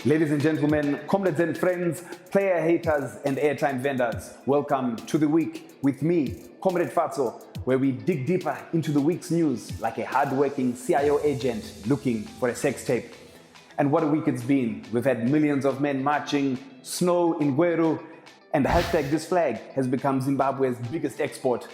Ladies and gentlemen, comrades and friends, player haters and airtime vendors, welcome to the week with me, Comrade Fatso, where we dig deeper into the week's news like a hard-working CIO agent looking for a sex tape. And what a week it's been. We've had millions of men marching, snow in Gweru, and the hashtag this flag has become Zimbabwe's biggest export.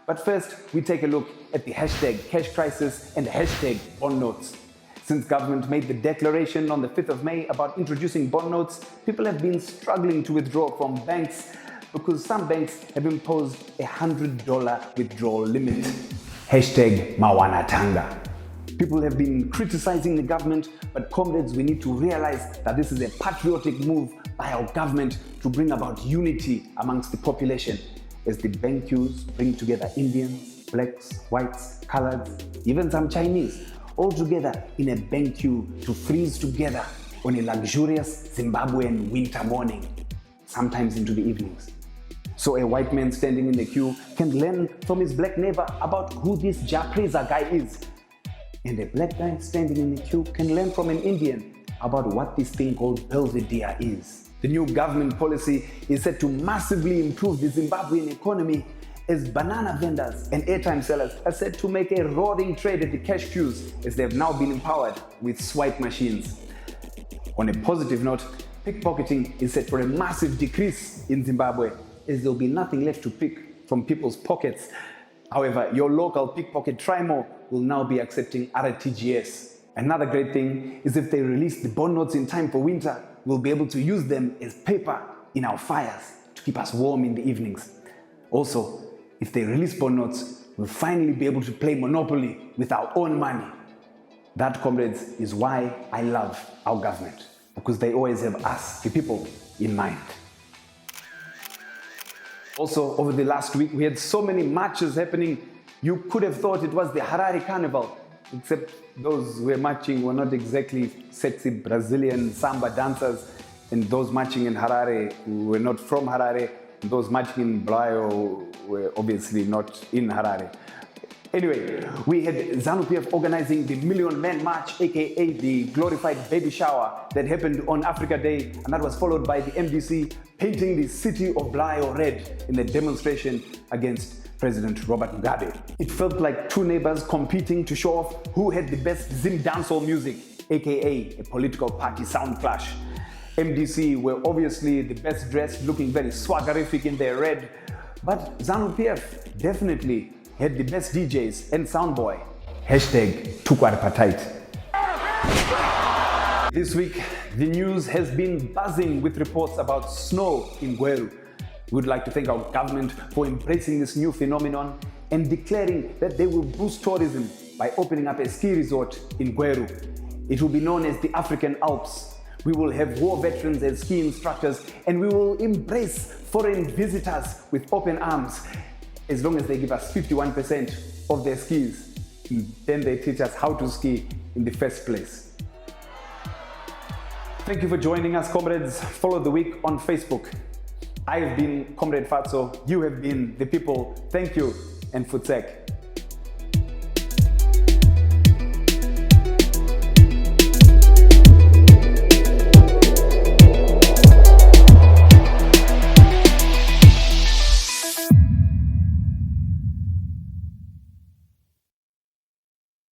But first, we take a look at the hashtag cash crisis and the hashtag bond notes. Since government made the declaration on the 5th of May about introducing bond notes, people have been struggling to withdraw from banks because some banks have imposed a $100 withdrawal limit. Hashtag Mawanatanga. People have been criticizing the government, but comrades, we need to realize that this is a patriotic move by our government to bring about unity amongst the population as the bank queues bring together Indians, blacks, whites, coloreds, even some Chinese, all together in a bank queue to freeze together on a luxurious Zimbabwean winter morning, sometimes into the evenings. So a white man standing in the queue can learn from his black neighbor about who this Japreza guy is. And a black guy standing in the queue can learn from an Indian about what this thing called Belvedere is. The new government policy is set to massively improve the Zimbabwean economy as banana vendors and airtime sellers are set to make a roaring trade at the cash queues as they have now been empowered with swipe machines. On a positive note, pickpocketing is set for a massive decrease in Zimbabwe as there will be nothing left to pick from people's pockets. However, your local pickpocket Trimo will now be accepting RTGS. Another great thing is if they release the bond notes in time for winter, we'll be able to use them as paper in our fires to keep us warm in the evenings. Also, if they release bond notes, we'll finally be able to play Monopoly with our own money. That, comrades, is why I love our government, because they always have us, the people, in mind. Also, over the last week, we had so many marches happening, you could have thought it was the Harare Carnival, except those who were marching were not exactly sexy Brazilian samba dancers, and those marching in Harare were not from Harare, and those marching in Blayo were obviously not in Harare. Anyway, we had ZANU-PF organizing the Million Man March, aka the glorified baby shower that happened on Africa Day, and that was followed by the MDC painting the city of Blayo red in the demonstration against President Robert Mugabe. It felt like two neighbors competing to show off who had the best Zim dancehall music, aka a political party sound clash. MDC were obviously the best dressed, looking very swaggerific in their red, but ZANU-PF definitely had the best DJs and soundboy. Hashtag Tukwaripatait. This week, the news has been buzzing with reports about snow in Gweru. We would like to thank our government for embracing this new phenomenon and declaring that they will boost tourism by opening up a ski resort in Gweru. It will be known as the African Alps. We will have war veterans as ski instructors, and we will embrace foreign visitors with open arms as long as they give us 51% of their skis. Then they teach us how to ski in the first place. Thank you for joining us, comrades. Follow the week on Facebook. I have been Comrade Fatso. You have been the people. Thank you, and Futsek.